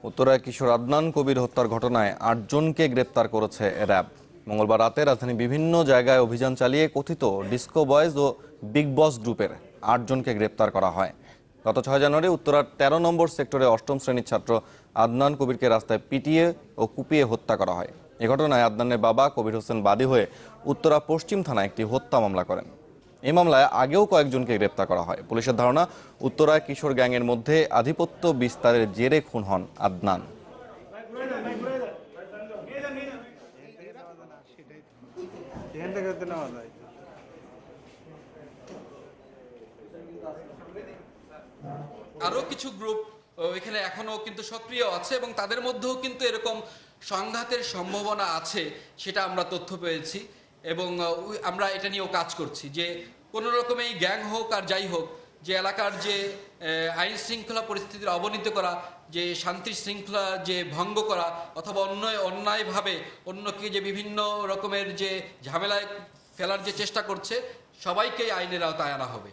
উত্তরায় কিশোর আদনান কবির হত্যার ঘটনায় ৮ জনকে গ্রেপ্তার করেছে র্যাব। মঙ্গলবার রাতে রাজধানীর বিভিন্ন জায়গায় অভিযান চালিয়ে কথিত ডিস্কো বয়েজ ও বিগ বস গ্রুপের ৮ জনকে গ্রেপ্তার করা হয়। গত ৬ জানুয়ারি উত্তরার ১৩ নম্বর সেক্টরে ৮ম শ্রেণীর ছাত্র আদনান কবিরকে রাস্তায় পিটিয়ে ও কুপিয়ে হত্যা করা হয়। এ ঘটনায় আদনানের বাবা কবির হোসেন বাদী হয়ে উত্তরা পশ্চিম থানায় একটি হত্যা মামলা করেন। এই মামলায় আগেও কয়েকজনকে গ্রেপ্তার করা হয়। পুলিশের ধারণা, উত্তরায় কিশোর গ্যাংয়ের মধ্যে আধিপত্য বিস্তারের জেরে খুন হন আদনান। আরো কিছু গ্রুপ এখানে এখনো কিন্তু সক্রিয় আছে এবং তাদের মধ্যেও কিন্তু এরকম সংঘাতের সম্ভাবনা আছে, সেটা আমরা তথ্য পেয়েছি এবং আমরা এটা নিয়েও কাজ করছি যে কোনো রকম এই গ্যাং হোক আর যাই হোক, যে এলাকার যে আইন শৃঙ্খলা পরিস্থিতির অবনতি করা, যে শান্তি শৃঙ্খলা যে ভঙ্গ করা অথবা অন্যায়ভাবে অন্যকে যে বিভিন্ন রকমের যে ঝামেলায় ফেলার যে চেষ্টা করছে, সবাইকেই আইনের আওতায় আনা হবে।